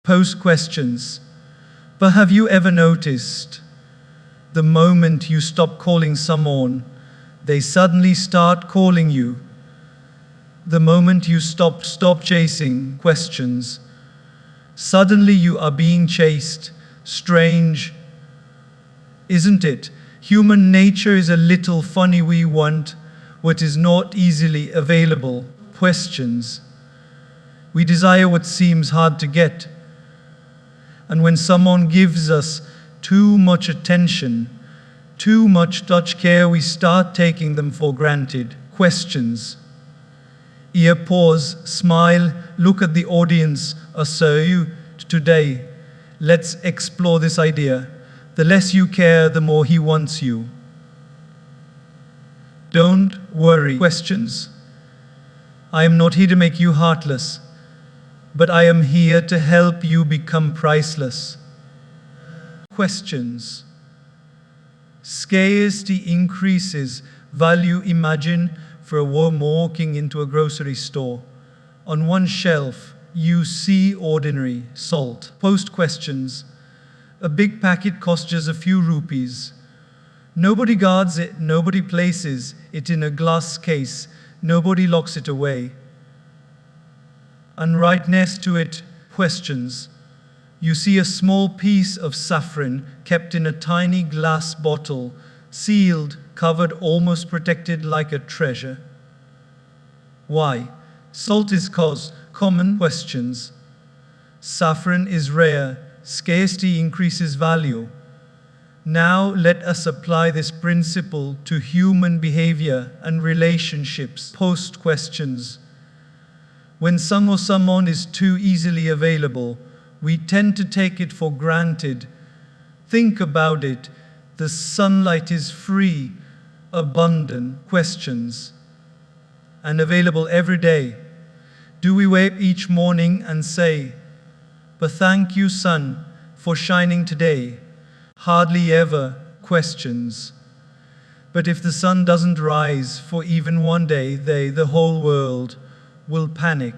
Pose questions. But have you ever noticed the moment you stop calling someone, they suddenly start calling you? The moment you stop chasing questions, suddenly you are being chased. Strange, isn't it? Human nature is a little funny. We want what is not easily available. Questions. We desire what seems hard to get. And when someone gives us too much attention, too much touch care, we start taking them for granted. Questions. Ear, pause, smile, look at the audience. So you today, let's explore this idea. The less you care, the more he wants you. Don't worry. Questions. I am not here to make you heartless, but I am here to help you become priceless. Questions. Scarcity increases value. Imagine for a woman walking into a grocery store. On one shelf, you see ordinary salt. Post questions. A big packet costs just a few rupees. Nobody guards it, nobody places it in a glass case, nobody locks it away. And right next to it, questions. You see a small piece of saffron kept in a tiny glass bottle, sealed, covered, almost protected like a treasure. Why? Salt is common. Questions. Saffron is rare. Scarcity increases value. Now let us apply this principle to human behavior and relationships. Post questions. When someone is too easily available, we tend to take it for granted. Think about it. The sunlight is free, abundant. Questions. And available every day. Do we wake each morning and say, "But thank you, sun, for shining today"? Hardly ever. Questions. But if the sun doesn't rise for even one day, the whole world will panic.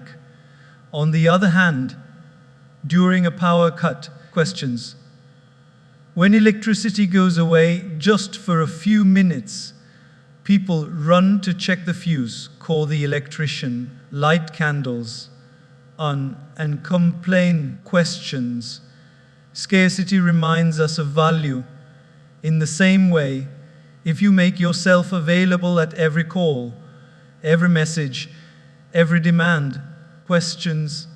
On the other hand, during a power cut, questions. When electricity goes away just for a few minutes, people run to check the fuse, call the electrician, light candles, and complain. Questions. Scarcity reminds us of value. In the same way, if you make yourself available at every call, every message, every demand, questions,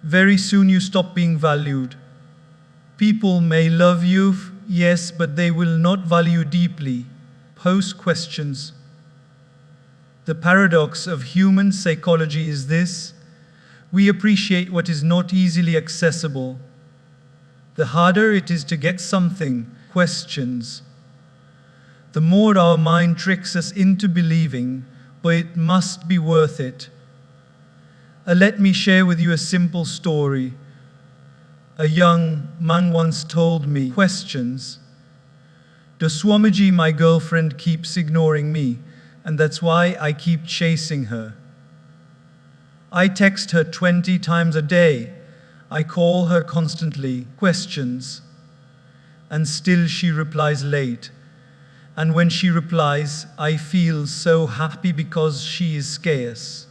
very soon you stop being valued. People may love you, yes, but they will not value deeply. Pose questions. The paradox of human psychology is this: we appreciate what is not easily accessible. The harder it is to get something, questions, the more our mind tricks us into believing, but it must be worth it. Let me share with you a simple story. A young man once told me, questions, "The Swamiji, my girlfriend, keeps ignoring me, and that's why I keep chasing her. I text her 20 times a day. I call her constantly, questions, and still she replies late. And when she replies, I feel so happy because she is scarce.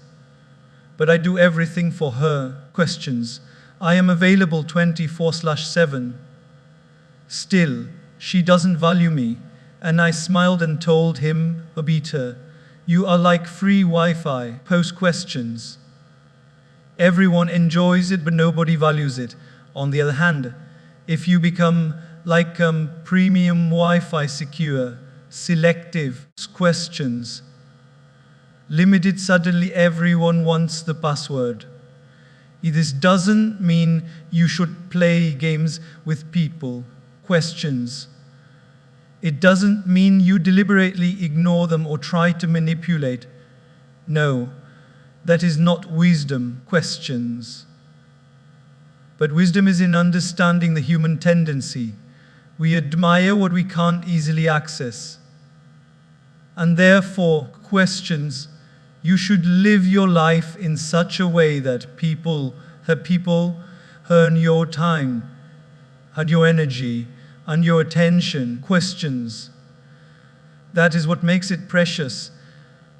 But I do everything for her, questions. I am available 24/7. Still, she doesn't value me." And I smiled and told him, "Abita, you are like free Wi-Fi." Post questions. Everyone enjoys it, but nobody values it. On the other hand, if you become like premium Wi-Fi, secure, selective, questions, limited, suddenly everyone wants the password. This doesn't mean you should play games with people. Questions. It doesn't mean you deliberately ignore them or try to manipulate. No. That is not wisdom. Questions. But wisdom is in understanding the human tendency. We admire what we can't easily access. And therefore, questions, you should live your life in such a way that people earn your time, and your energy, and your attention. Questions. That is what makes it precious.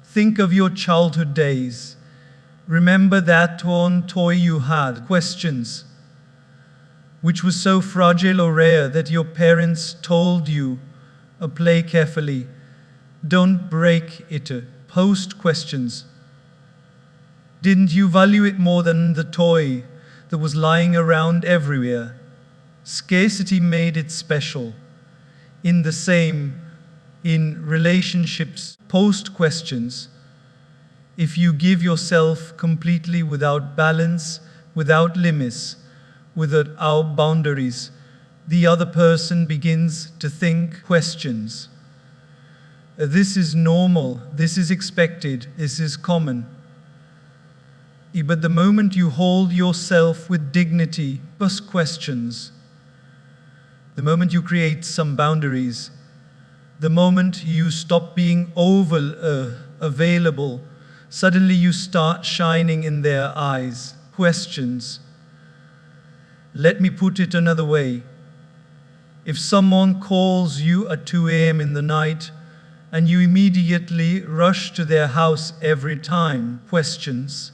Think of your childhood days. Remember that one toy you had. Questions. Which was so fragile or rare that your parents told you, play carefully. Don't break it. Post questions. Didn't you value it more than the toy that was lying around everywhere? Scarcity made it special. In the same, in relationships, post questions. If you give yourself completely without balance, without limits, without boundaries, the other person begins to think. Questions. This is normal, this is expected, this is common. But the moment you hold yourself with dignity, plus questions, the moment you create some boundaries, the moment you stop being available, suddenly you start shining in their eyes. Questions. Let me put it another way. If someone calls you at 2 a.m. in the night and you immediately rush to their house every time, questions,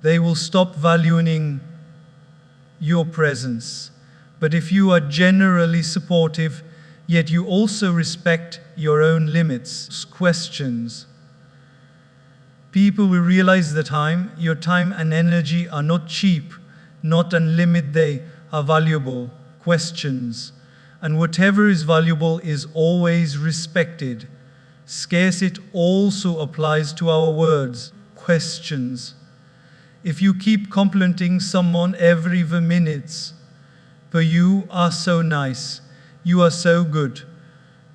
they will stop valuing your presence. But if you are generally supportive, yet you also respect your own limits, questions, people will realize that your time and energy are not cheap, not unlimited, they are valuable. Questions. And whatever is valuable is always respected. Scarcity also applies to our words. Questions. If you keep complimenting someone every few minutes, but you are so nice, you are so good,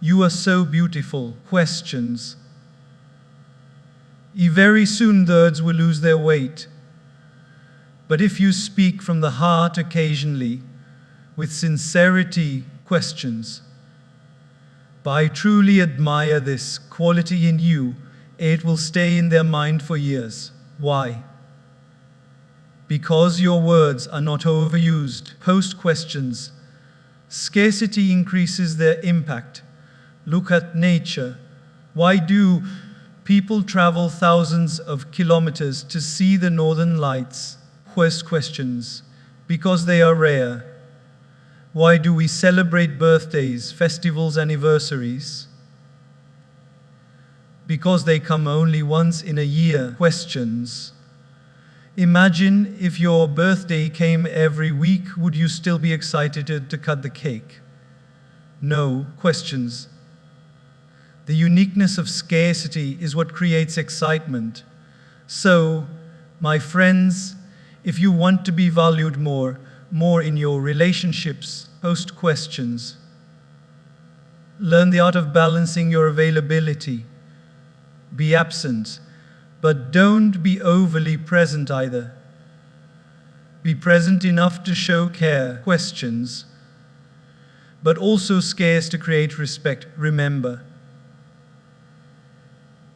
you are so beautiful. Questions. Very soon words will lose their weight. But if you speak from the heart occasionally, with sincerity, questions. But I truly admire this quality in you, it will stay in their mind for years. Why? Because your words are not overused. Post questions. Scarcity increases their impact. Look at nature. Why do people travel thousands of kilometers to see the northern lights? Post questions. Because they are rare. Why do we celebrate birthdays, festivals, anniversaries? Because they come only once in a year. Questions. Imagine if your birthday came every week, would you still be excited to cut the cake? No. Questions. The uniqueness of scarcity is what creates excitement. So, my friends, if you want to be valued more in your relationships, post questions. Learn the art of balancing your availability. Be absent, but don't be overly present either. Be present enough to show care. Questions, but also scarce to create respect. Remember,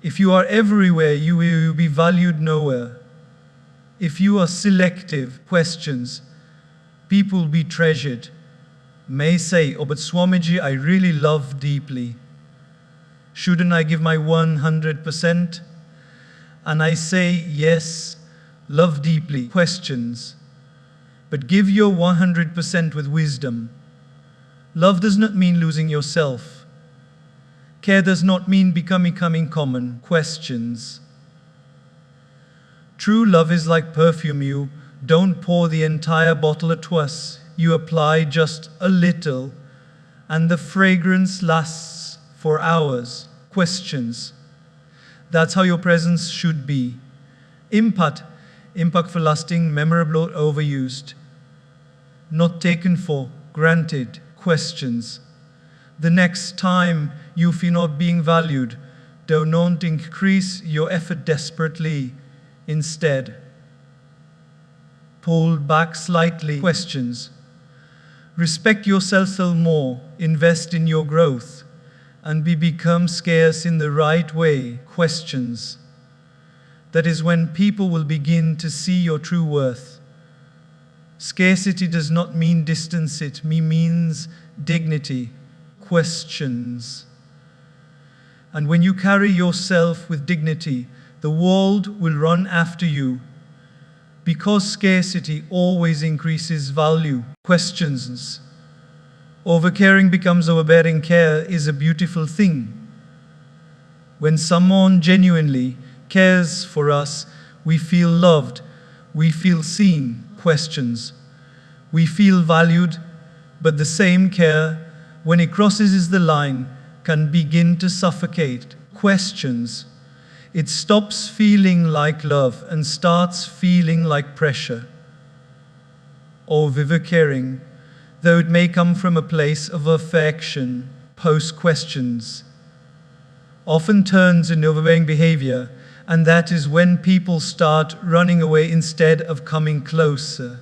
if you are everywhere, you will be valued nowhere. If you are selective, questions, people will be treasured. May say, oh, but Swamiji, I really love deeply. Shouldn't I give my 100%? And I say, yes, love deeply. Questions, but give your 100% with wisdom. Love does not mean losing yourself. Care does not mean becoming common. Questions. True love is like perfume. You don't pour the entire bottle at once. You apply just a little, and the fragrance lasts for hours. Questions. That's how your presence should be. Impact for lasting, memorable, or overused. Not taken for granted. Questions. The next time you feel not being valued, do not increase your effort desperately. Instead, pull back slightly. Questions. Respect yourself a little more. Invest in your growth. And become scarce in the right way. Questions. That is when people will begin to see your true worth. Scarcity does not mean distance, it means dignity. Questions. And when you carry yourself with dignity, the world will run after you, because scarcity always increases value. Questions. Overcaring becomes overbearing. Care is a beautiful thing. When someone genuinely cares for us, we feel loved, we feel seen. Questions. We feel valued, but the same care, when it crosses the line, can begin to suffocate. Questions. It stops feeling like love and starts feeling like pressure. Overcaring, though it may come from a place of affection, post questions, often turns into overbearing behavior, and that is when people start running away instead of coming closer.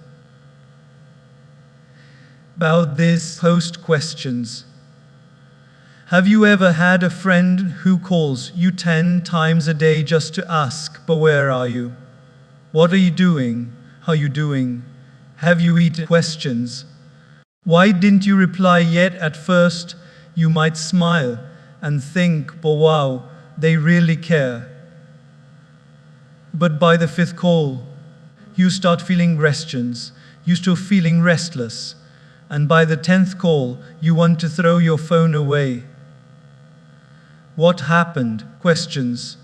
About this, post questions. Have you ever had a friend who calls you 10 times a day just to ask, but where are you? What are you doing? How are you doing? Have you eaten? Questions. Why didn't you reply yet? At first, you might smile and think, but wow, they really care. But by the 5th call, you start feeling questions, you start feeling restless, and by the 10th call, you want to throw your phone away. What happened? Questions.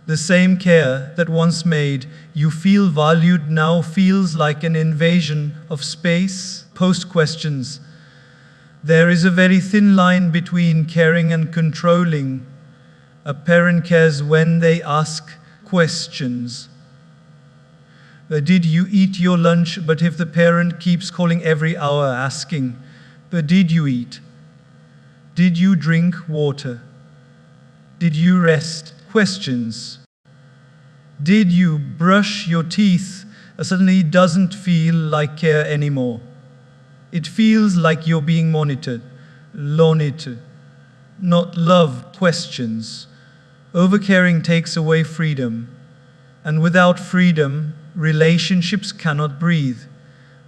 The same care that once made you feel valued now feels like an invasion of space. Post questions. There is a very thin line between caring and controlling. A parent cares when they ask questions. Did you eat your lunch? But if the parent keeps calling every hour asking, but did you eat? Did you drink water? Did you rest? Questions. Did you brush your teeth? Suddenly it doesn't feel like care anymore. It feels like you're being monitored, not love. Questions. Overcaring takes away freedom, and without freedom, relationships cannot breathe.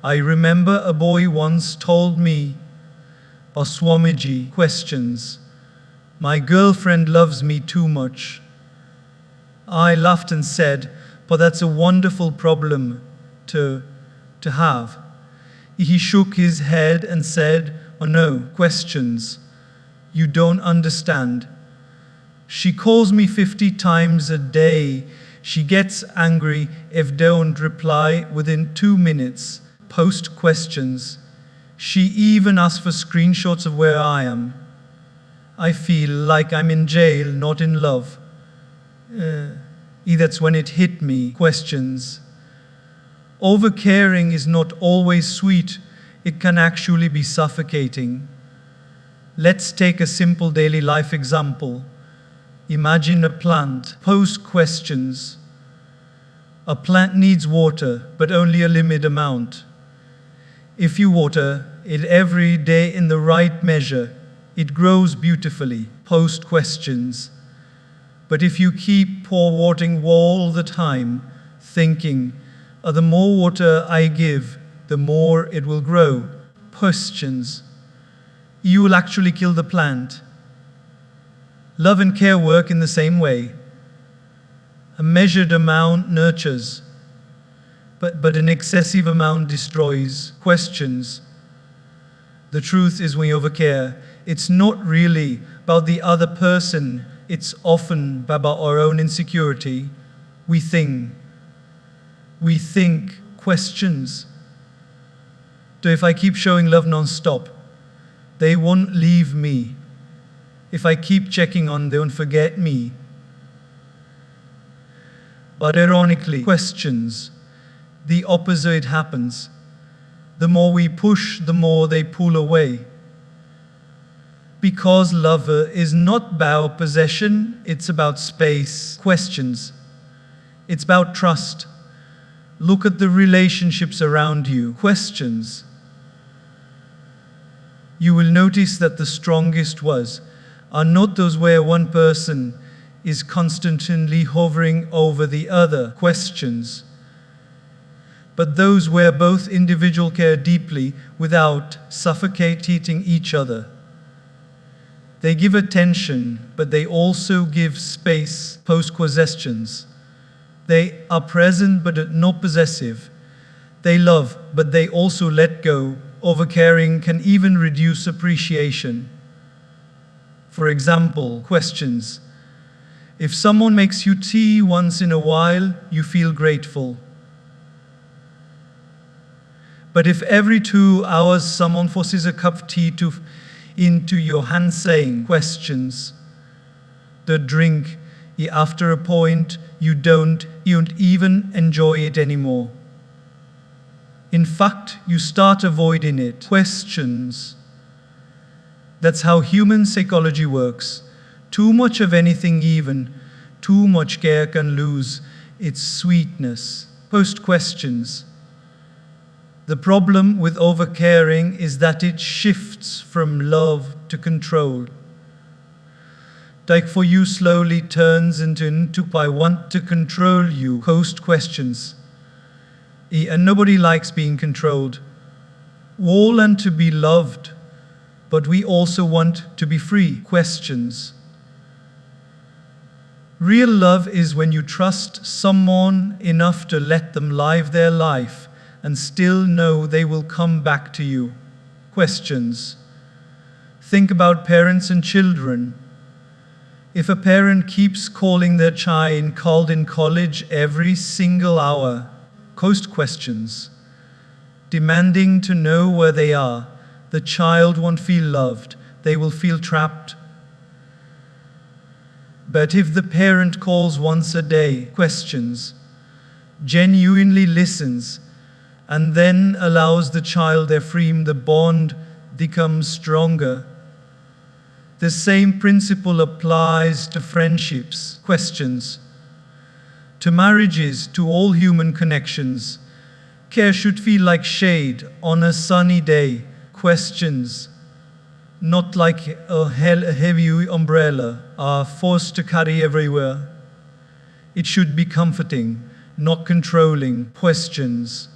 I remember a boy once told me, Swamiji. Questions. My girlfriend loves me too much. I laughed and said, but that's a wonderful problem to have. He shook his head and said, oh no. Questions. You don't understand. She calls me 50 times a day. She gets angry if don't reply within 2 minutes. Post questions. She even asks for screenshots of where I am. I feel like I'm in jail, not in love. That's when it hit me. Questions. Overcaring is not always sweet. It can actually be suffocating. Let's take a simple daily life example. Imagine a plant. Post questions. A plant needs water, but only a limited amount. If you water it every day in the right measure, it grows beautifully. Post questions. But if you keep watering all the time, thinking, the more water I give, the more it will grow. Questions. You will actually kill the plant. Love and care work in the same way. A measured amount nurtures, but an excessive amount destroys. Questions. The truth is, when you overcare, it's not really about the other person, it's often about our own insecurity. We think. Questions. So if I keep showing love non-stop, they won't leave me. If I keep checking on, they won't forget me. But ironically, questions, the opposite happens. The more we push, the more they pull away. Because love is not about possession, it's about space. Questions. It's about trust. Look at the relationships around you. Questions. You will notice that the strongest ones are not those where one person is constantly hovering over the other. Questions. but those where both individuals care deeply without suffocating each other. They give attention, but they also give space, post-questions. They are present but not possessive. They love, but they also let go. Overcaring can even reduce appreciation. For example, questions. If someone makes you tea once in a while, you feel grateful. But if every 2 hours someone forces a cup of tea into your hand saying, questions, the drink, after a point, you don't even enjoy it anymore. In fact, you start avoiding it. Questions. That's how human psychology works. Too much of anything, even too much care, can lose its sweetness. Post questions. The problem with overcaring is that it shifts from love to control. Like for you slowly turns into I want to control you. Post questions. And nobody likes being controlled. We all want to be loved, but we also want to be free. Questions. Real love is when you trust someone enough to let them live their life and still know they will come back to you. Questions. Think about parents and children. If a parent keeps calling their child called in college every single hour, post questions, demanding to know where they are, the child won't feel loved, they will feel trapped. But if the parent calls once a day, questions, genuinely listens, and then allows the child their freedom, the bond becomes stronger. The same principle applies to friendships. Questions. To marriages, to all human connections. Care should feel like shade on a sunny day. Questions. Not like a heavy umbrella are forced to carry everywhere. It should be comforting, not controlling. Questions.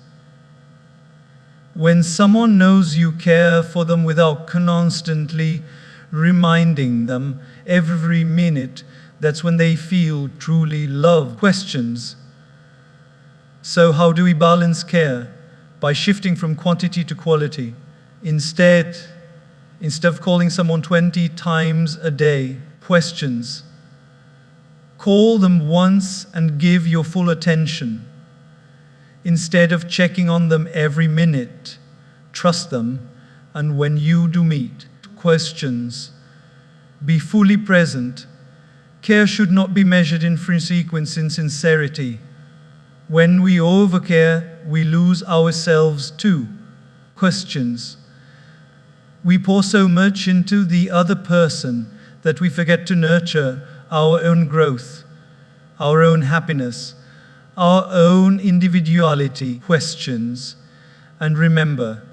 When someone knows you care for them without constantly reminding them every minute, that's when they feel truly loved. Questions. So how do we balance care? By shifting from quantity to quality. Instead of calling someone 20 times a day. Questions. Call them once and give your full attention. Instead of checking on them every minute, trust them, and when you do meet, questions. Be fully present. Care should not be measured in frequency and sincerity. When we overcare, we lose ourselves too. Questions. We pour so much into the other person that we forget to nurture our own growth, our own happiness, our own individuality. Questions. And remember,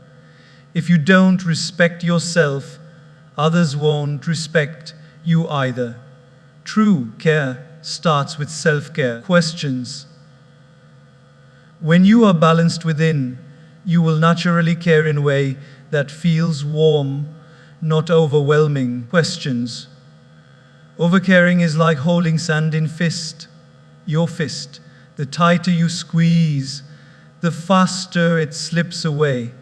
if you don't respect yourself, others won't respect you either. True care starts with self-care. Questions. When you are balanced within, you will naturally care in a way that feels warm, not overwhelming. Questions. Overcaring is like holding sand in your fist. The tighter you squeeze, the faster it slips away.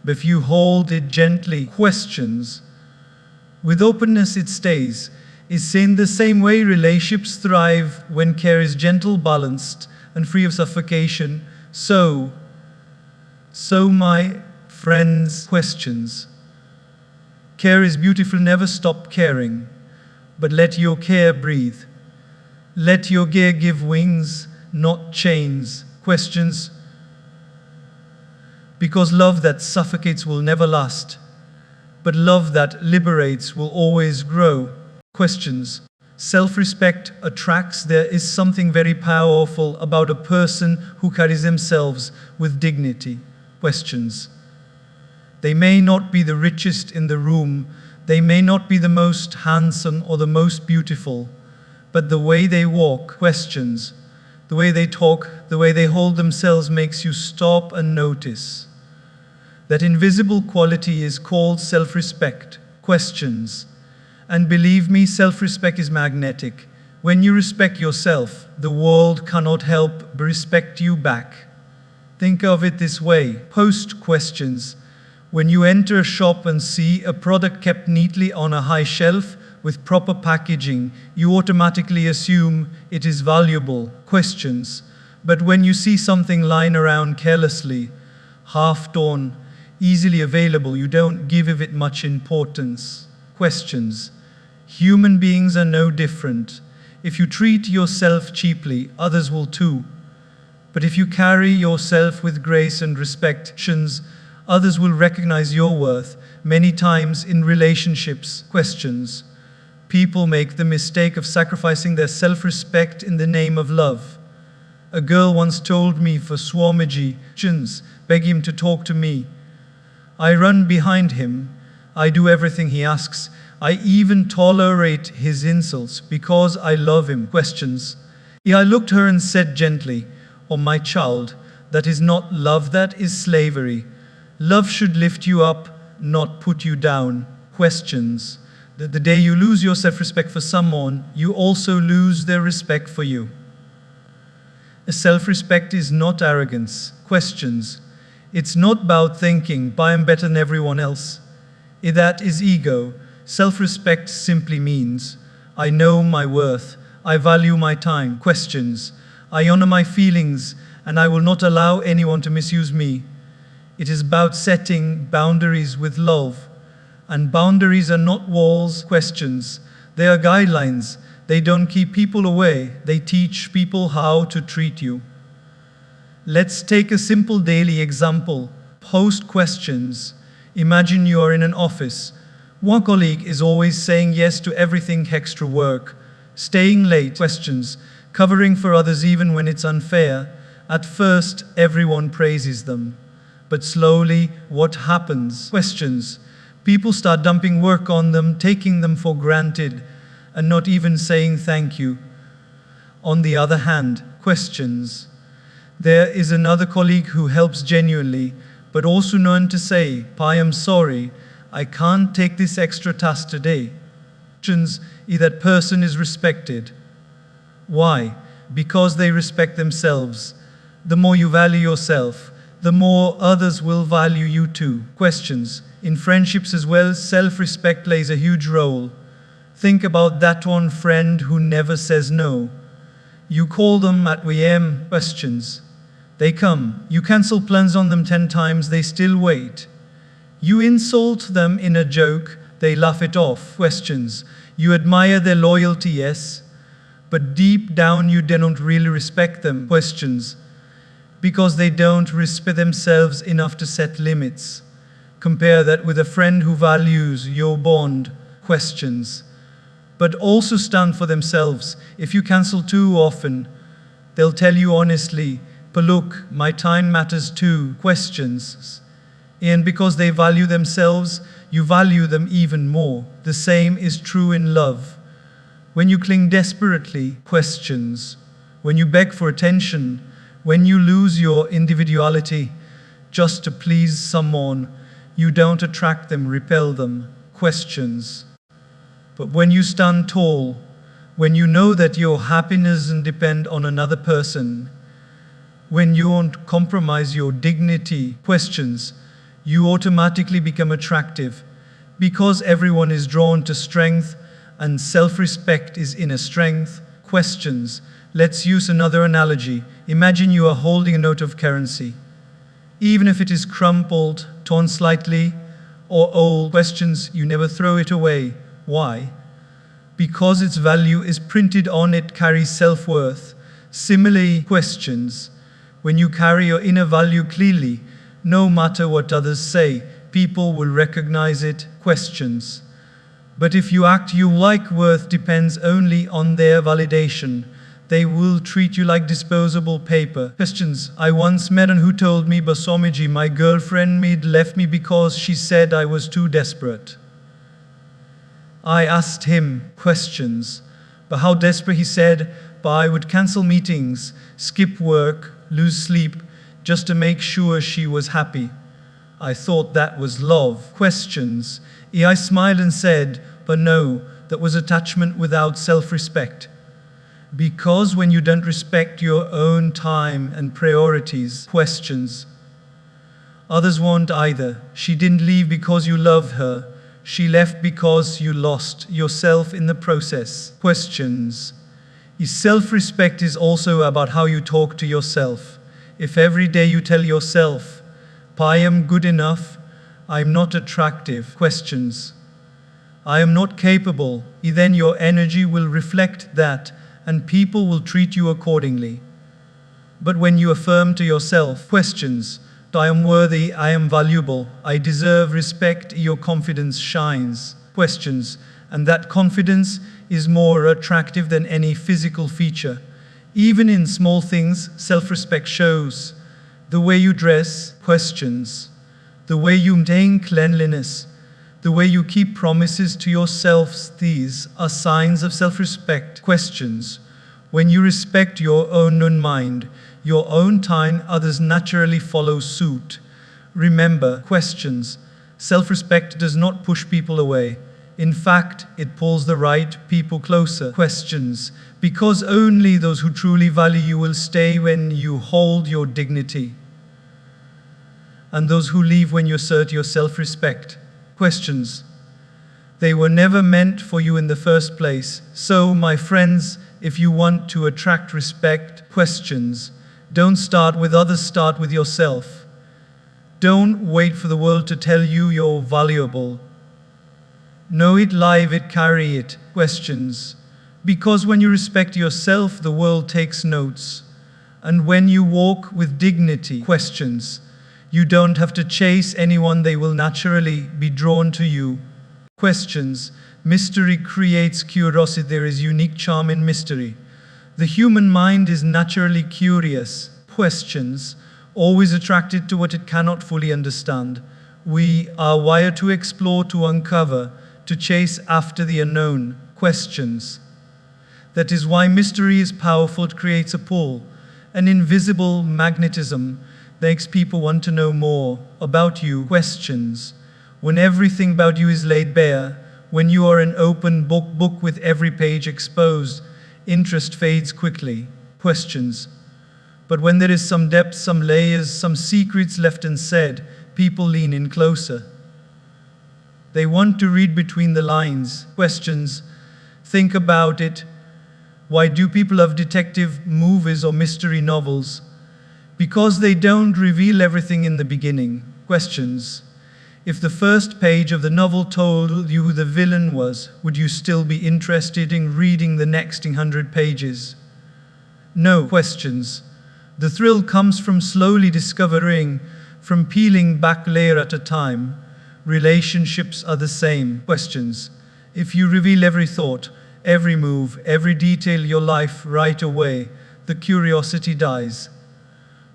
But if you hold it gently, questions, with openness it stays. It's in the same way relationships thrive when care is gentle, balanced, and free of suffocation. So my friends, questions. Care is beautiful, never stop caring, but let your care breathe. Let your care give wings, not chains. Questions. Because love that suffocates will never last, but love that liberates will always grow. Questions. Self-respect attracts. There is something very powerful about a person who carries themselves with dignity. Questions. They may not be the richest in the room, they may not be the most handsome or the most beautiful, but the way they walk. Questions. The way they talk, the way they hold themselves makes you stop and notice. That invisible quality is called self-respect. Questions. And believe me, self-respect is magnetic. When you respect yourself, the world cannot help but respect you back. Think of it this way. Post questions. When you enter a shop and see a product kept neatly on a high shelf with proper packaging, you automatically assume it is valuable. Questions. But when you see something lying around carelessly, half-torn, easily available, you don't give it much importance. Questions. Human beings are no different. If you treat yourself cheaply, others will too. But if you carry yourself with grace and respect, others will recognize your worth. Many times in relationships. Questions. People make the mistake of sacrificing their self-respect in the name of love. A girl once told me for Swamiji, beg him to talk to me. I run behind him. I do everything he asks. I even tolerate his insults because I love him. Questions. I looked at her and said gently, "Oh, my child, that is not love, that is slavery. Love should lift you up, not put you down." Questions. The day you lose your self-respect for someone, you also lose their respect for you. Self-respect is not arrogance. Questions. It's not about thinking, I am better than everyone else. That is ego. Self-respect simply means, I know my worth, I value my time. Questions. I honor my feelings, and I will not allow anyone to misuse me. It is about setting boundaries with love. And boundaries are not walls. Questions. They are guidelines. They don't keep people away. They teach people how to treat you. Let's take a simple daily example. Post questions. Imagine you are in an office. One colleague is always saying yes to everything, extra work, staying late. Questions. Covering for others even when it's unfair. At first, everyone praises them. But slowly, what happens? Questions. People start dumping work on them, taking them for granted, and not even saying thank you. On the other hand, questions. There is another colleague who helps genuinely, but also known to say, I am sorry, I can't take this extra task today. Questions. That person is respected. Why? Because they respect themselves. The more you value yourself, the more others will value you too. Questions. In friendships as well, self-respect plays a huge role. Think about that one friend who never says no. You call them at PM. Questions. They come. You cancel plans on them 10 times, they still wait. You insult them in a joke, they laugh it off. Questions. You admire their loyalty, yes, but deep down you don't really respect them. Questions. Because they don't respect themselves enough to set limits. Compare that with a friend who values your bond. Questions. But also stand for themselves. If you cancel too often, they'll tell you honestly, but look, my time matters too. Questions. And because they value themselves, you value them even more. The same is true in love. When you cling desperately, questions. When you beg for attention, when you lose your individuality just to please someone, you don't attract them, repel them. Questions. But when you stand tall, when you know that your happiness doesn't depend on another person, when you won't compromise your dignity, questions, you automatically become attractive. Because everyone is drawn to strength and self-respect is inner strength. Questions. Let's use another analogy. Imagine you are holding a note of currency. Even if it is crumpled, torn slightly, or old, questions, you never throw it away. Why? Because its value is printed on it, carries self-worth. Similarly, questions. When you carry your inner value clearly, no matter what others say, people will recognize it. Questions. But if you act you like worth depends only on their validation, they will treat you like disposable paper. Questions. I once met one who told me, Basomiji, my girlfriend left me because she said I was too desperate. I asked him, questions, but how desperate? He said, but I would cancel meetings, skip work, lose sleep, just to make sure she was happy. I thought that was love. Questions. I smiled and said, but no, that was attachment without self-respect. Because when you don't respect your own time and priorities. Questions. Others won't either. She didn't leave because you love her. She left because you lost yourself in the process. Questions. Self-respect is also about how you talk to yourself. If every day you tell yourself, I am good enough, I am not attractive. Questions. I am not capable, then your energy will reflect that and people will treat you accordingly. But when you affirm to yourself, questions, I am worthy, I am valuable, I deserve respect, your confidence shines. Questions, and that confidence is more attractive than any physical feature. Even in small things, self-respect shows. The way you dress. Questions, the way you maintain cleanliness, the way you keep promises to yourselves, these are signs of self-respect. Questions, when you respect your own mind, your own time, others naturally follow suit. Remember, questions, self-respect does not push people away. In fact, it pulls the right people closer. Questions, because only those who truly value you will stay when you hold your dignity, and those who leave when you assert your self-respect. Questions, they were never meant for you in the first place. So, my friends, if you want to attract respect, questions, don't start with others, start with yourself. Don't wait for the world to tell you you're valuable. Know it, live it, carry it. Questions, because when you respect yourself, the world takes notes. And when you walk with dignity. Questions, you don't have to chase anyone, they will naturally be drawn to you. Questions, mystery creates curiosity, there is unique charm in mystery. The human mind is naturally curious. Questions, always attracted to what it cannot fully understand. We are wired to explore, to uncover, to chase after the unknown. Questions, that is why mystery is powerful. It creates a pull, an invisible magnetism that makes people want to know more about you. Questions, when everything about you is laid bare, when you are an open book with every page exposed, interest fades quickly. Questions, but when there is some depth, some layers, some secrets left unsaid, people lean in closer. They want to read between the lines. Questions, think about it. Why do people love detective movies or mystery novels? Because they don't reveal everything in the beginning. Questions, if the first page of the novel told you who the villain was, would you still be interested in reading the next 100 pages? No. Questions, the thrill comes from slowly discovering, from peeling back layer at a time. Relationships are the same. Questions, if you reveal every thought, every move, every detail of your life right away, the curiosity dies.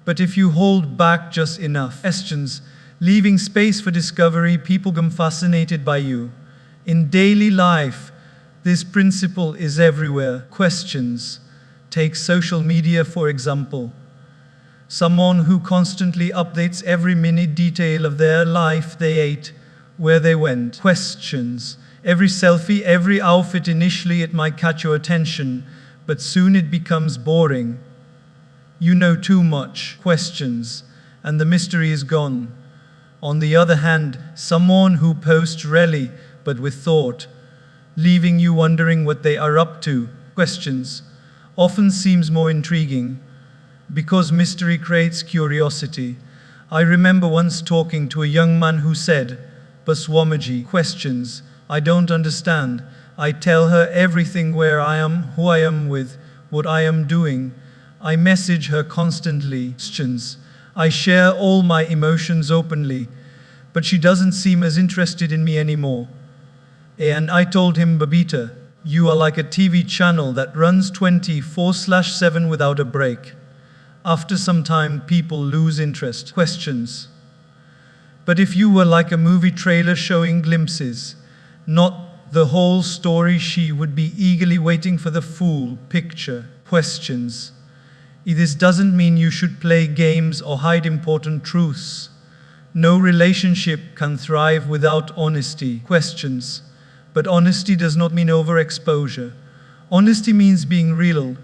But if you hold back just enough. Questions, leaving space for discovery, people become fascinated by you. In daily life, this principle is everywhere. Questions, take social media for example. Someone who constantly updates every minute detail of their life, they ate, where they went. Questions, every selfie, every outfit, initially it might catch your attention, but soon it becomes boring. You know too much. Questions, and the mystery is gone. On the other hand, someone who posts rarely, but with thought, leaving you wondering what they are up to. Questions, often seems more intriguing, because mystery creates curiosity. I remember once talking to a young man who said, Baswamaji. Questions, I don't understand. I tell her everything, where I am, who I am with, what I am doing. I message her constantly. Questions, I share all my emotions openly, but she doesn't seem as interested in me anymore. And I told him, Babita, you are like a TV channel that runs 24/7 without a break. After some time, people lose interest. Questions, but if you were like a movie trailer showing glimpses, not the whole story, she would be eagerly waiting for the full picture. Questions. This doesn't mean you should play games or hide important truths. No relationship can thrive without honesty. Questions. But honesty does not mean overexposure. Honesty means being real,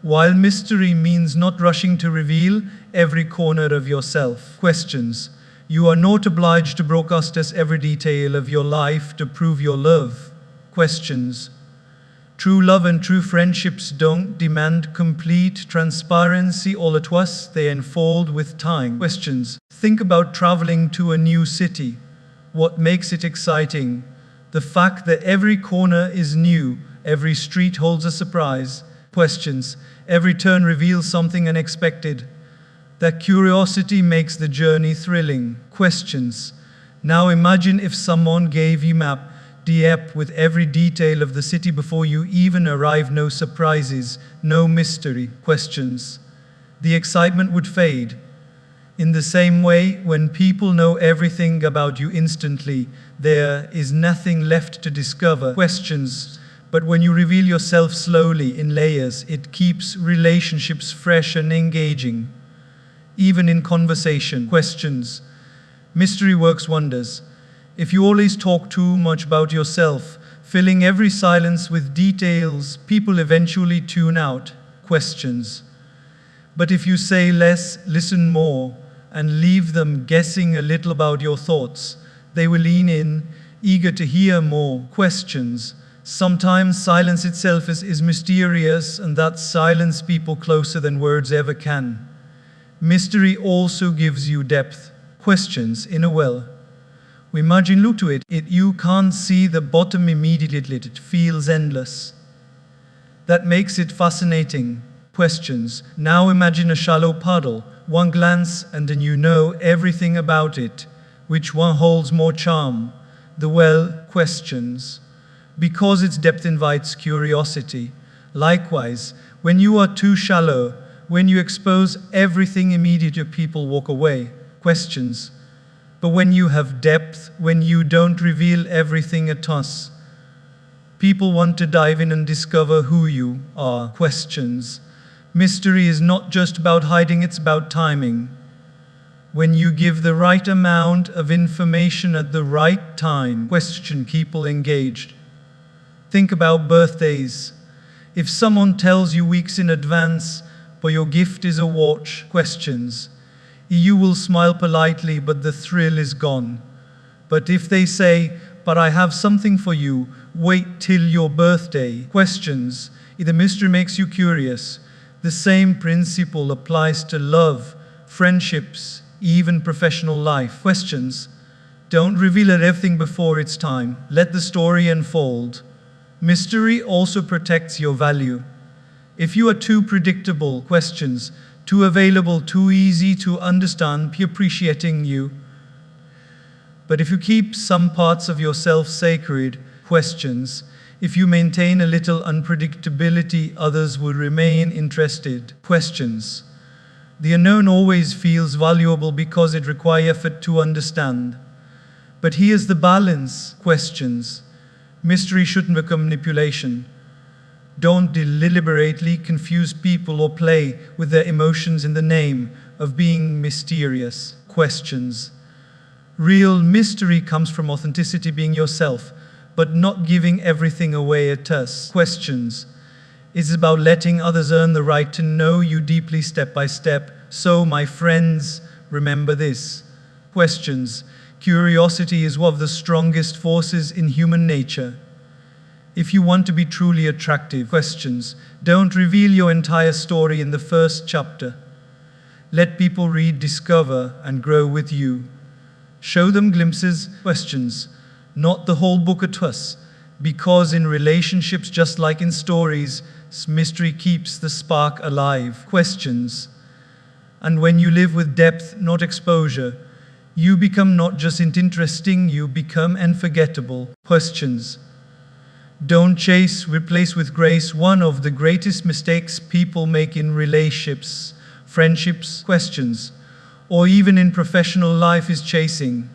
while mystery means not rushing to reveal every corner of yourself. Questions. You are not obliged to broadcast us every detail of your life to prove your love. Questions. True love and true friendships don't demand complete transparency all at once, they unfold with time. Questions. Think about traveling to a new city. What makes it exciting? The fact that every corner is new, every street holds a surprise. Questions. Every turn reveals something unexpected. That curiosity makes the journey thrilling. Questions. Now imagine if someone gave you map with every detail of the city before you even arrive, no surprises, no mystery. Questions. The excitement would fade. In the same way, when people know everything about you instantly, there is nothing left to discover. Questions. But when you reveal yourself slowly in layers, it keeps relationships fresh and engaging. Even in conversation. Questions. Mystery works wonders. If you always talk too much about yourself, filling every silence with details, people eventually tune out. Questions. But if you say less, listen more, and leave them guessing a little about your thoughts, they will lean in, eager to hear more. Questions. Sometimes silence itself is mysterious, and that silence people closer than words ever can. Mystery also gives you depth. Questions in a well. Imagine, look to it, you can't see the bottom immediately, it feels endless. That makes it fascinating. Questions. Now imagine a shallow puddle, one glance and then you know everything about it. Which one holds more charm? The well. Questions. Because its depth invites curiosity. Likewise, when you are too shallow, when you expose everything immediately, people walk away. Questions. But when you have depth, when you don't reveal everything at once, people want to dive in and discover who you are. Questions. Mystery is not just about hiding, it's about timing. When you give the right amount of information at the right time, question people engaged. Think about birthdays. If someone tells you weeks in advance, but your gift is a watch, questions. You will smile politely, but the thrill is gone. But if they say, but I have something for you, wait till your birthday. Questions. The mystery makes you curious. The same principle applies to love, friendships, even professional life. Questions. Don't reveal everything before it's time. Let the story unfold. Mystery also protects your value. If you are too predictable, questions, too available, too easy to understand, be appreciating you. But if you keep some parts of yourself sacred, questions, if you maintain a little unpredictability, others will remain interested. Questions. The unknown always feels valuable because it requires effort to understand. But here's the balance. Questions. Mystery shouldn't become manipulation. Don't deliberately confuse people or play with their emotions in the name of being mysterious. Questions. Real mystery comes from authenticity, being yourself, but not giving everything away at us. Questions. It's about letting others earn the right to know you deeply step by step. So, my friends, remember this. Questions. Curiosity is one of the strongest forces in human nature. If you want to be truly attractive, questions, don't reveal your entire story in the first chapter. Let people read, discover, and grow with you. Show them glimpses, questions, not the whole book at once, because in relationships, just like in stories, mystery keeps the spark alive. Questions. And when you live with depth, not exposure, you become not just interesting, you become unforgettable. Questions. Don't chase, replace with grace. One of the greatest mistakes people make in relationships, friendships, questions, or even in professional life is chasing.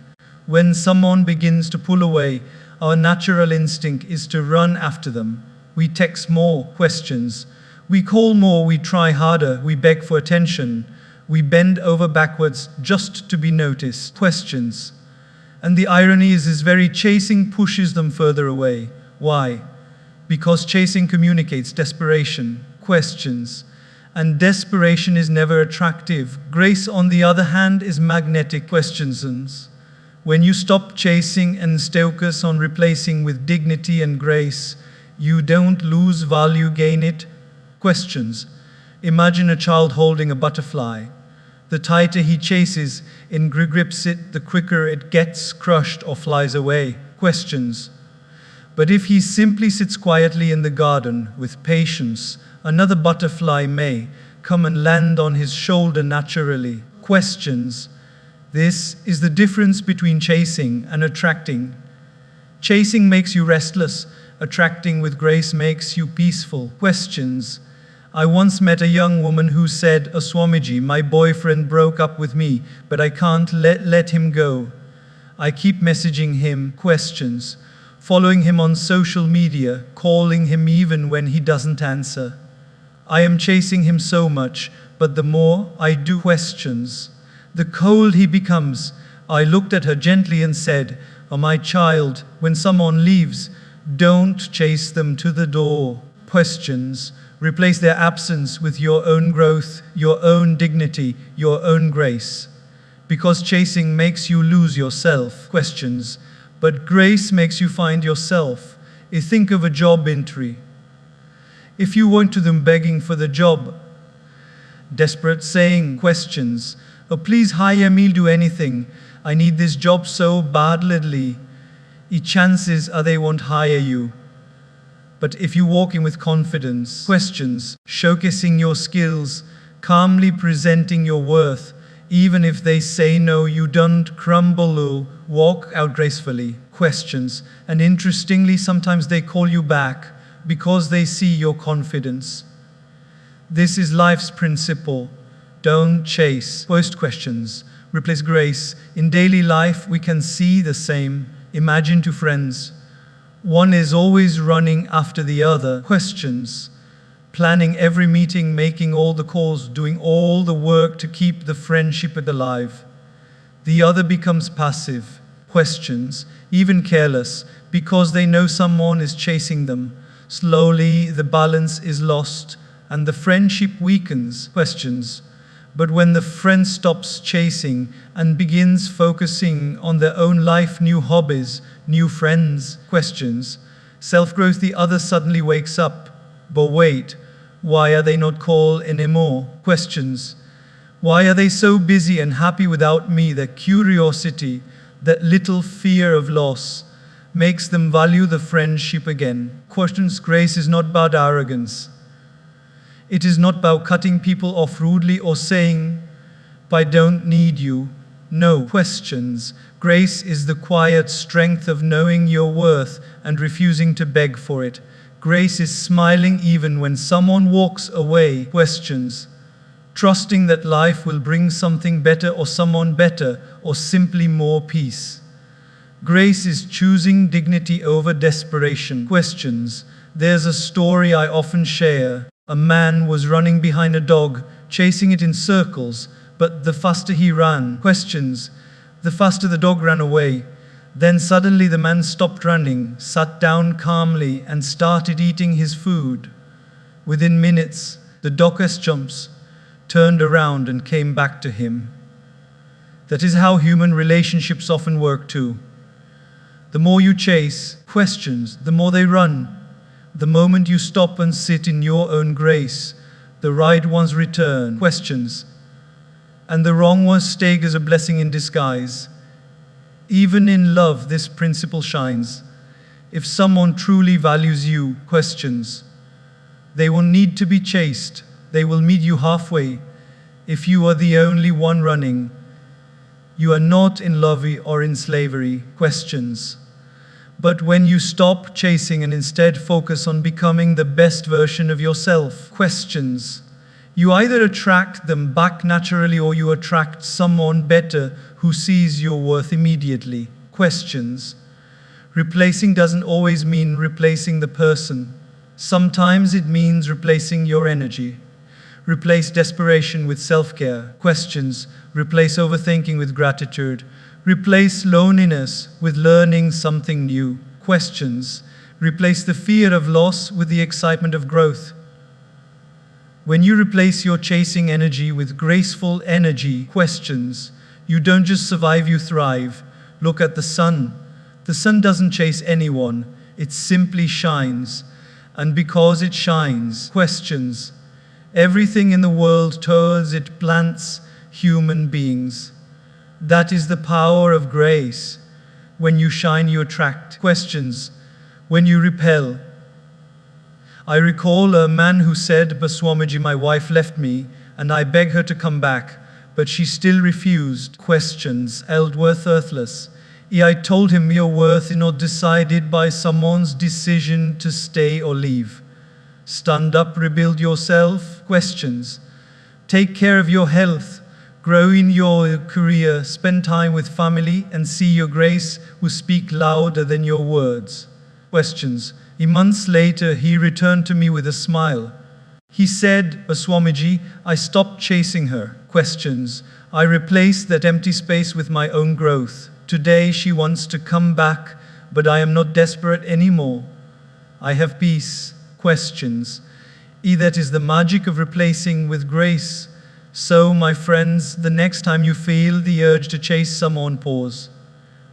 When someone begins to pull away, our natural instinct is to run after them. We text more, questions. We call more, we try harder, we beg for attention, we bend over backwards just to be noticed. Questions. And the irony is this very chasing pushes them further away. Why? Because chasing communicates desperation. Questions. And desperation is never attractive. Grace, on the other hand, is magnetic. Questions. When you stop chasing and focus on replacing with dignity and grace, you don't lose value, gain it. Questions. Imagine a child holding a butterfly. The tighter he chases and grips it, the quicker it gets crushed or flies away. Questions. But if he simply sits quietly in the garden with patience, another butterfly may come and land on his shoulder naturally. Questions. This is the difference between chasing and attracting. Chasing makes you restless. Attracting with grace makes you peaceful. Questions. I once met a young woman who said, Swamiji, my boyfriend broke up with me, but I can't let him go. I keep messaging him. Questions. Following him on social media, calling him even when he doesn't answer. I am chasing him so much, but the more I do. Questions. The cold he becomes. I looked at her gently and said, Oh, my child, when someone leaves, don't chase them to the door. Questions. Replace their absence with your own growth, your own dignity, your own grace. Because chasing makes you lose yourself. Questions. But grace makes you find yourself. Think of a job interview. If you went to them begging for the job, desperate, saying, Questions. Oh, please hire me, do anything. I need this job so badly. Chances are they won't hire you. But if you walk in with confidence, questions, showcasing your skills, calmly presenting your worth, even if they say no, you don't crumble or walk out gracefully. Questions. And interestingly, sometimes they call you back because they see your confidence. This is life's principle. Don't chase. Post questions. Replace grace. In daily life, we can see the same. Imagine two friends. One is always running after the other. Questions. Planning every meeting, making all the calls, doing all the work to keep the friendship alive. The other becomes passive. Questions. Even careless, because they know someone is chasing them. Slowly, the balance is lost, and the friendship weakens. Questions. But when the friend stops chasing and begins focusing on their own life, new hobbies, new friends, questions, self-growth, the other suddenly wakes up. But wait, why are they not called anymore? Questions. Why are they so busy and happy without me? Their curiosity, that little fear of loss, makes them value the friendship again. Questions. Grace is not about arrogance. It is not about cutting people off rudely or saying, I don't need you. No. Questions. Grace is the quiet strength of knowing your worth and refusing to beg for it. Grace is smiling even when someone walks away. Questions. Trusting that life will bring something better or someone better or simply more peace. Grace is choosing dignity over desperation. Questions. There's a story I often share. A man was running behind a dog, chasing it in circles, but the faster he ran. Questions. The faster the dog ran away. Then suddenly the man stopped running, sat down calmly, and started eating his food. Within minutes, the dog jumps, turned around and came back to him. That is how human relationships often work too. The more you chase questions, the more they run. The moment you stop and sit in your own grace, the right ones return. Questions. And the wrong ones stay as a blessing in disguise. Even in love, this principle shines. If someone truly values you, questions, they won't need to be chased. They will meet you halfway. If you are the only one running, you are not in love or in slavery. Questions. But when you stop chasing and instead focus on becoming the best version of yourself, questions, you either attract them back naturally or you attract someone better who sees your worth immediately. Questions. Replacing doesn't always mean replacing the person. Sometimes it means replacing your energy. Replace desperation with self-care. Questions. Replace overthinking with gratitude. Replace loneliness with learning something new. Questions. Replace the fear of loss with the excitement of growth. When you replace your chasing energy with graceful energy, questions, you don't just survive, you thrive. Look at the sun. The sun doesn't chase anyone, it simply shines. And because it shines, questions, everything in the world tours it, plants, human beings. That is the power of grace. When you shine, you attract. Questions, when you repel. I recall a man who said, "Baswamiji, my wife left me, and I begged her to come back, but she still refused." Questions, Eldworth earthless. I told him, your worth is not decided by someone's decision to stay or leave. Stand up, rebuild yourself. Questions, take care of your health, grow in your career, spend time with family, and see your grace will speak louder than your words. Questions, months later he returned to me with a smile. He said, "Swamiji, I stopped chasing her." Questions, I replaced that empty space with my own growth. Today she wants to come back, but I am not desperate anymore. I have peace. Questions, that is the magic of replacing with grace. So, my friends, the next time you feel the urge to chase someone, pause.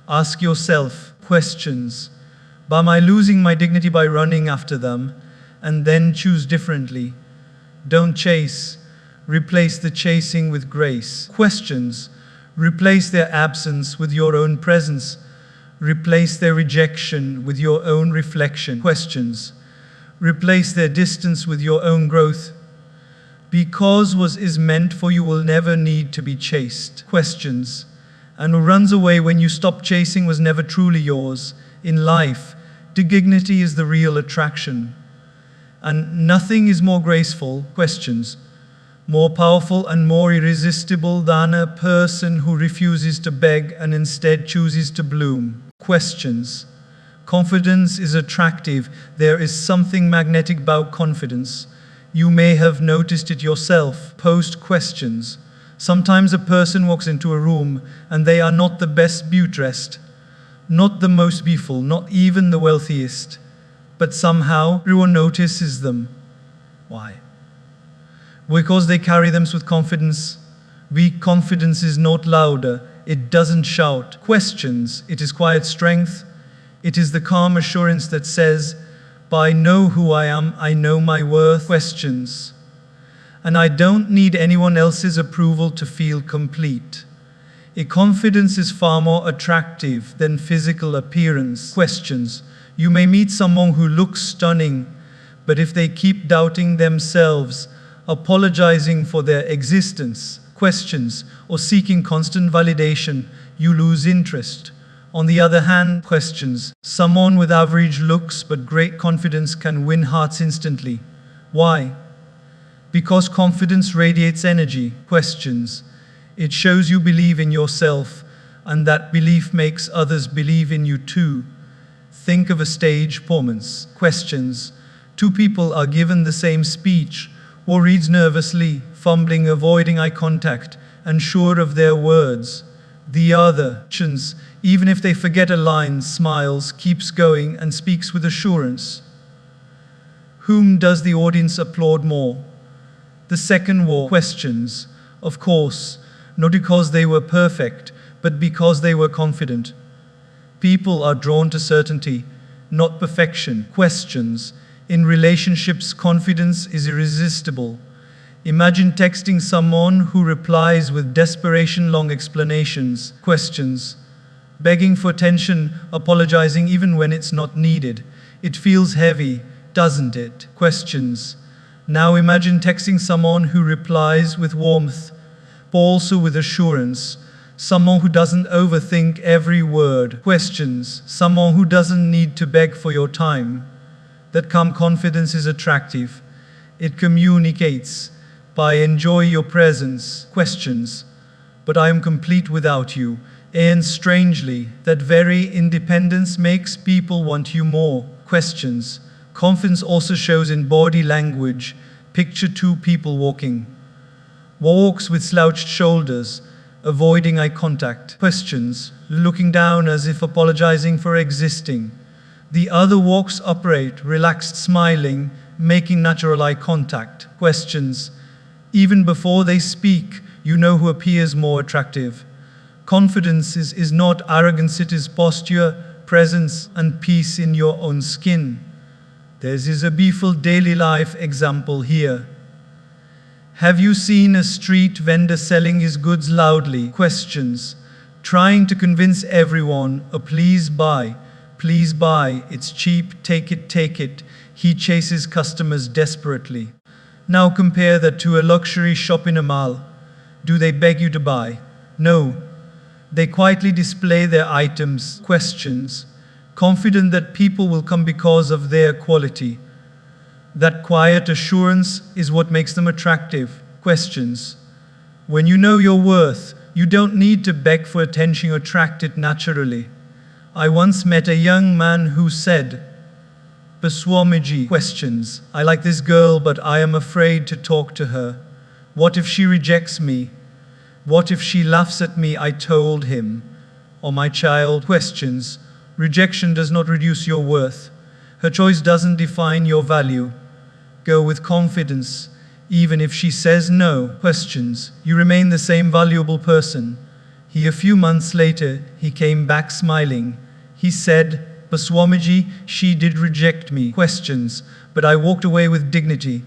Ask yourself, questions, am I losing my dignity by running after them? And then choose differently. Don't chase. Replace the chasing with grace. Questions, replace their absence with your own presence. Replace their rejection with your own reflection. Questions, replace their distance with your own growth. Because what is meant for you will never need to be chased. Questions, and who runs away when you stop chasing was never truly yours. In life, dignity is the real attraction. And nothing is more graceful, questions, more powerful and more irresistible than a person who refuses to beg and instead chooses to bloom. Questions. Confidence is attractive. There is something magnetic about confidence. You may have noticed it yourself. Post questions. Sometimes a person walks into a room and they are not the best dressed, not the most beautiful, not even the wealthiest. But somehow everyone notices them. Why? Because they carry them with confidence. Weak confidence is not louder. It doesn't shout. Questions. It is quiet strength. It is the calm assurance that says, I know who I am, I know my worth. Questions. And I don't need anyone else's approval to feel complete. A confidence is far more attractive than physical appearance. Questions. You may meet someone who looks stunning, but if they keep doubting themselves, apologizing for their existence, questions, or seeking constant validation, you lose interest. On the other hand, questions, someone with average looks but great confidence can win hearts instantly. Why? Because confidence radiates energy. Questions. It shows you believe in yourself, and that belief makes others believe in you too. Think of a stage performance. Questions. Two people are given the same speech. One reads nervously, fumbling, avoiding eye contact, unsure of their words. The other, even if they forget a line, smiles, keeps going, and speaks with assurance. Whom does the audience applaud more? The second one. Questions. Of course, not because they were perfect, but because they were confident. People are drawn to certainty, not perfection. Questions. In relationships, confidence is irresistible. Imagine texting someone who replies with desperation, long explanations. Questions. Begging for attention, apologizing even when it's not needed. It feels heavy, doesn't it? Questions. Now imagine texting someone who replies with warmth, but also with assurance. Someone who doesn't overthink every word. Questions. Someone who doesn't need to beg for your time. That calm confidence is attractive. It communicates, I enjoy your presence. Questions. But I am complete without you. And strangely, that very independence makes people want you more. Questions. Confidence also shows in body language. Picture two people walking. Walks with slouched shoulders, avoiding eye contact. Questions, looking down as if apologizing for existing. The other walks upright, relaxed, smiling, making natural eye contact. Questions, even before they speak, you know who appears more attractive. Confidence is not arrogance, it is posture, presence, and peace in your own skin. There is a beautiful daily life example here. Have you seen a street vendor selling his goods loudly? Questions, trying to convince everyone, oh, please buy, it's cheap, take it. He chases customers desperately. Now compare that to a luxury shop in a mall. Do they beg you to buy? No. They quietly display their items. Questions, confident that people will come because of their quality. That quiet assurance is what makes them attractive. Questions, when you know your worth, you don't need to beg for attention, you attract it naturally. I once met a young man who said, Swamiji. Questions, I like this girl, but I am afraid to talk to her. What if she rejects me? What if she laughs at me? I told him. Or my child. Questions, rejection does not reduce your worth. Her choice doesn't define your value. Go with confidence, even if she says no. Questions, you remain the same valuable person. A few months later, he came back smiling. He said, Swamiji, she did reject me. Questions, but I walked away with dignity,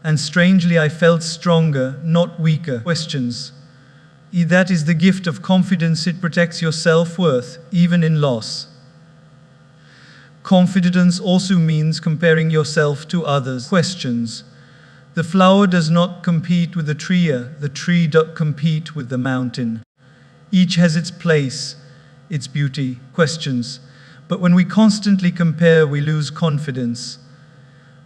and strangely I felt stronger, not weaker. Questions, that is the gift of confidence, it protects your self-worth, even in loss. Confidence also means comparing yourself to others. Questions, the flower does not compete with the tree does compete with the mountain. Each has its place, its beauty. Questions, but when we constantly compare, we lose confidence.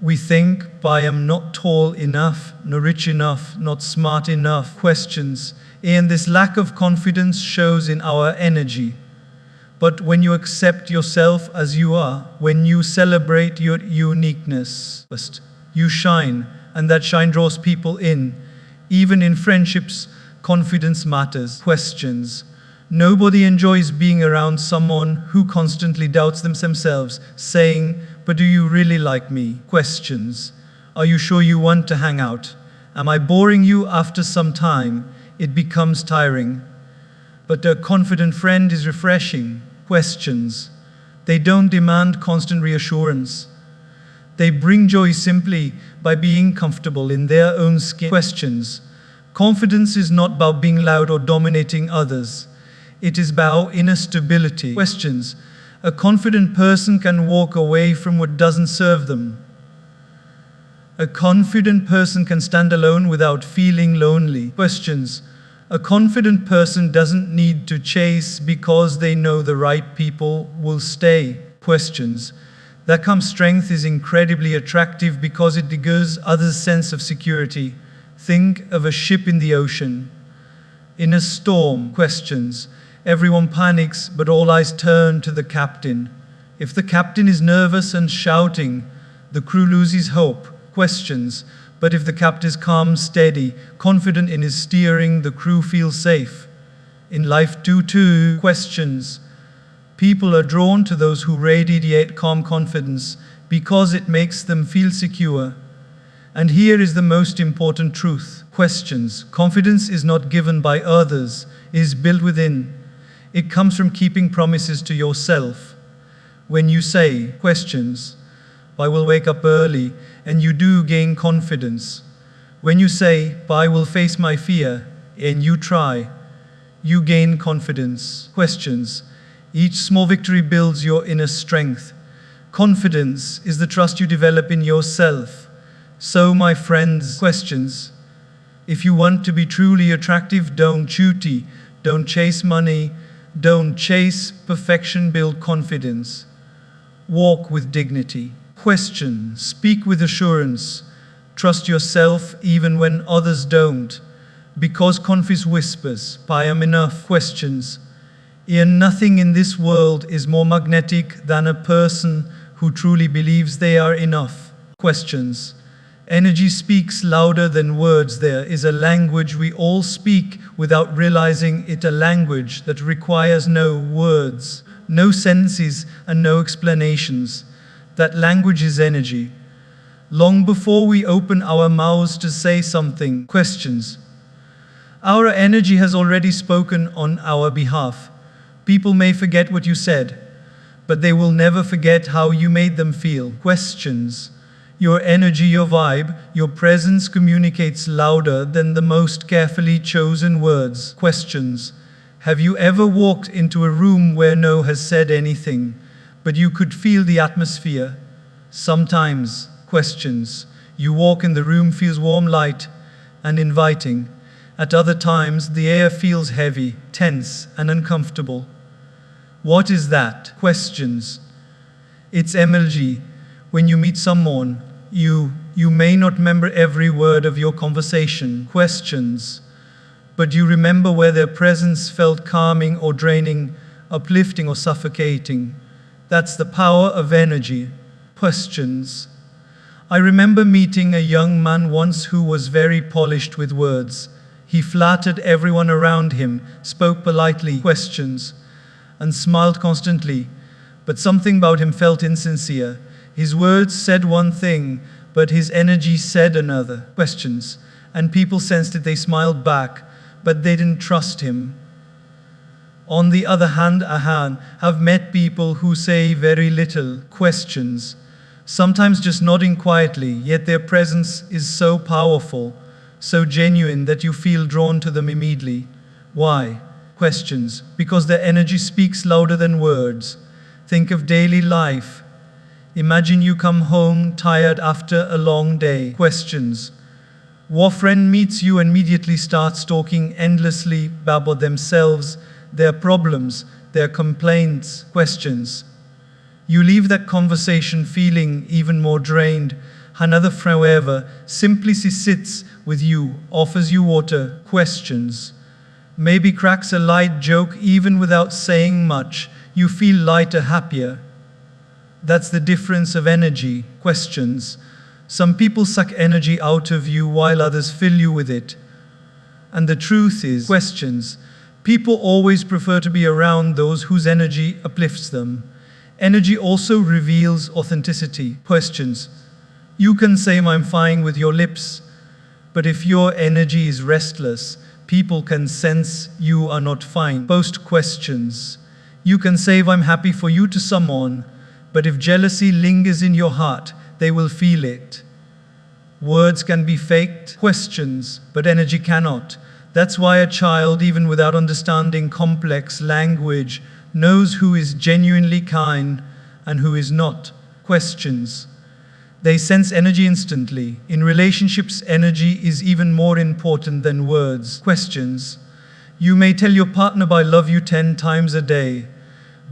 We think, I am not tall enough, not rich enough, not smart enough. Questions, and this lack of confidence shows in our energy. But when you accept yourself as you are, when you celebrate your uniqueness, you shine, and that shine draws people in. Even in friendships, confidence matters. Questions, nobody enjoys being around someone who constantly doubts themselves, saying, but do you really like me? Questions, are you sure you want to hang out? Am I boring you? After some time, it becomes tiring. But a confident friend is refreshing. Questions, they don't demand constant reassurance. They bring joy simply by being comfortable in their own skin. Questions, confidence is not about being loud or dominating others. It is about inner stability. Questions, a confident person can walk away from what doesn't serve them. A confident person can stand alone without feeling lonely. Questions, a confident person doesn't need to chase because they know the right people will stay. Questions, that comes strength is incredibly attractive because it gives others sense of security. Think of a ship in the ocean. In a storm. Questions, everyone panics, but all eyes turn to the captain. If the captain is nervous and shouting, the crew loses hope. Questions, but if the captain is calm, steady, confident in his steering, the crew feels safe. In life too. Questions, people are drawn to those who radiate calm confidence because it makes them feel secure. And here is the most important truth. Questions, confidence is not given by others, it is built within. It comes from keeping promises to yourself. When you say, questions, I will wake up early, and you do gain confidence. When you say, I will face my fear, and you try, you gain confidence. Questions, each small victory builds your inner strength. Confidence is the trust you develop in yourself. So, my friends, questions, if you want to be truly attractive, don't duty, don't chase money, don't chase perfection, build confidence. Walk with dignity. Question, speak with assurance. Trust yourself even when others don't. Because confidence whispers, I am enough. Questions, and nothing in this world is more magnetic than a person who truly believes they are enough. Questions. Energy speaks louder than words. There is a language we all speak without realizing it, a language that requires no words, no sentences, and no explanations. That language is energy. Long before we open our mouths to say something. Questions. Our energy has already spoken on our behalf. People may forget what you said, but they will never forget how you made them feel. Questions. Your energy, your vibe, your presence communicates louder than the most carefully chosen words. Questions. Have you ever walked into a room where no one has said anything, but you could feel the atmosphere? Sometimes. Questions. You walk in, the room feels warm, light, and inviting. At other times, the air feels heavy, tense, and uncomfortable. What is that? Questions. It's energy. When you meet someone, you may not remember every word of your conversation. Questions. But you remember where their presence felt calming or draining, uplifting or suffocating. That's the power of energy. Questions. I remember meeting a young man once who was very polished with words. He flattered everyone around him, spoke politely, questions, and smiled constantly. But something about him felt insincere. His words said one thing, but his energy said another. Questions. And people sensed it, they smiled back, but they didn't trust him. On the other hand, I have met people who say very little. Questions. Sometimes just nodding quietly, yet their presence is so powerful, so genuine that you feel drawn to them immediately. Why? Questions. Because their energy speaks louder than words. Think of daily life. Imagine you come home tired after a long day. Questions. One friend meets you and immediately starts talking endlessly about themselves, their problems, their complaints. Questions. You leave that conversation feeling even more drained. Another friend, however, simply sits with you, offers you water. Questions. Maybe cracks a light joke even without saying much. You feel lighter, happier. That's the difference of energy. Questions. Some people suck energy out of you while others fill you with it. And the truth is, questions. People always prefer to be around those whose energy uplifts them. Energy also reveals authenticity. Questions. You can say I'm fine with your lips, but if your energy is restless, people can sense you are not fine. Post questions. You can say I'm happy for you to someone, but if jealousy lingers in your heart, they will feel it. Words can be faked. Questions, but energy cannot. That's why a child, even without understanding complex language, knows who is genuinely kind and who is not. Questions. They sense energy instantly. In relationships, energy is even more important than words. Questions. You may tell your partner I love you 10 times a day,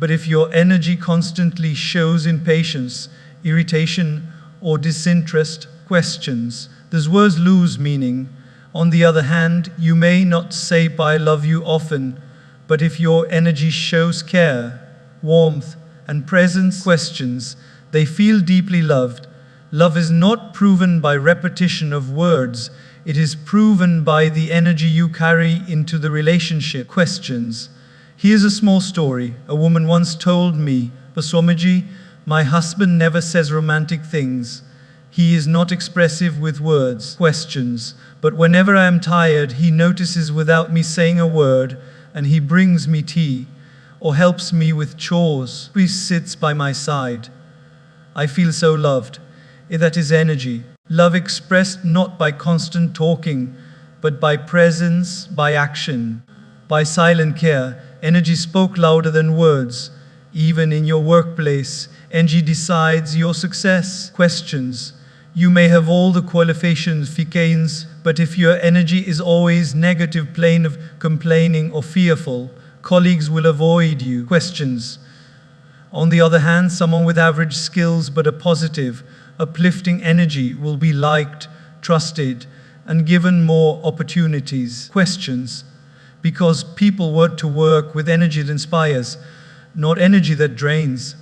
but if your energy constantly shows impatience, irritation, or disinterest, questions, those words lose meaning. On the other hand, you may not say I love you often, but if your energy shows care, warmth, and presence, questions, they feel deeply loved. Love is not proven by repetition of words, it is proven by the energy you carry into the relationship. Questions. Here's a small story. A woman once told me, Swamiji, my husband never says romantic things. He is not expressive with words. Questions. But whenever I am tired, he notices without me saying a word, and he brings me tea, or helps me with chores. He sits by my side. I feel so loved. That is energy. Love expressed not by constant talking, but by presence, by action, by silent care. Energy spoke louder than words. Even in your workplace, energy decides your success. Questions. You may have all the qualifications, but if your energy is always negative, plain of complaining or fearful, colleagues will avoid you. Questions. On the other hand, someone with average skills but a positive, uplifting energy will be liked, trusted, and given more opportunities. Questions. Because people want to work with energy that inspires, not energy that drains.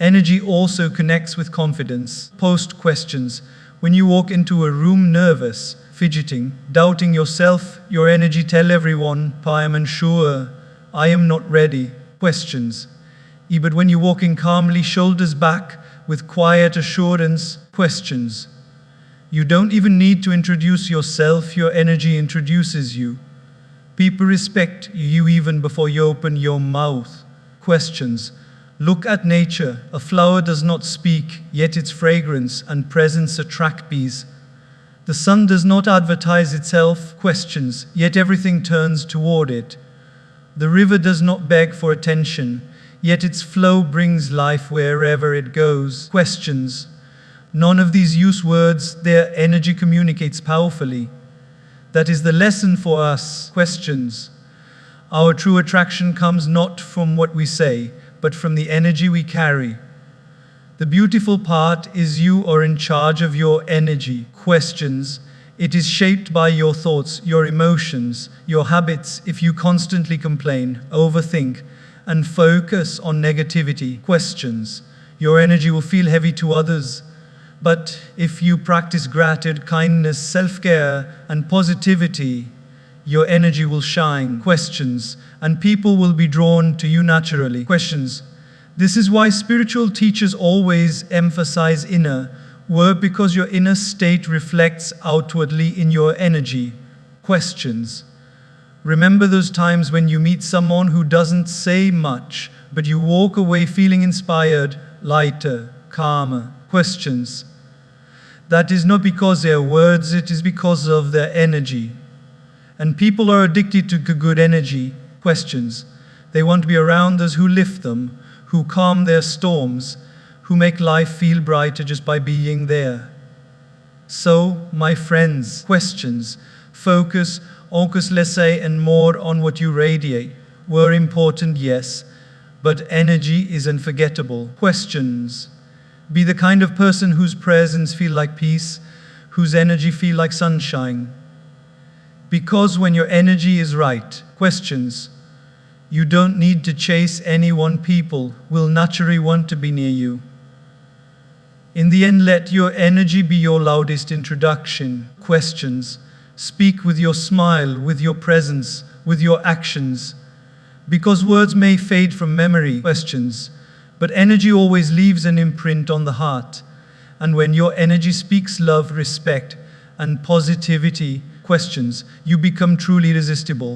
Energy also connects with confidence. Post questions. When you walk into a room nervous, fidgeting, doubting yourself, your energy tell everyone, I am unsure, I am not ready. Questions. But when you walk in calmly, shoulders back, with quiet assurance, questions. You don't even need to introduce yourself, your energy introduces you. People respect you even before you open your mouth. Questions. Look at nature. A flower does not speak, yet its fragrance and presence attract bees. The sun does not advertise itself, questions, yet everything turns toward it. The river does not beg for attention, yet its flow brings life wherever it goes, questions. None of these use words, their energy communicates powerfully. That is the lesson for us, questions. Our true attraction comes not from what we say, but from the energy we carry. The beautiful part is you are in charge of your energy, questions. It is shaped by your thoughts, your emotions, your habits. If you constantly complain, overthink, and focus on negativity, questions, your energy will feel heavy to others. But if you practice gratitude, kindness, self-care, and positivity, your energy will shine, questions, and people will be drawn to you naturally, questions. This is why spiritual teachers always emphasize inner work, because your inner state reflects outwardly in your energy, questions. Remember those times when you meet someone who doesn't say much, but you walk away feeling inspired, lighter, calmer, questions. That is not because their words, it is because of their energy. And people are addicted to good energy, questions. They want to be around those who lift them, who calm their storms, who make life feel brighter just by being there. So, my friends, questions. Focus less and more on what you radiate. Were important, yes, but energy is unforgettable. Questions. Be the kind of person whose presence feel like peace, whose energy feel like sunshine. Because when your energy is right, questions, you don't need to chase anyone. People will naturally want to be near you. In the end, let your energy be your loudest introduction. Questions. Speak with your smile, with your presence, with your actions. Because words may fade from memory, questions, but energy always leaves an imprint on the heart. And when your energy speaks love, respect, and positivity, questions, you become truly irresistible.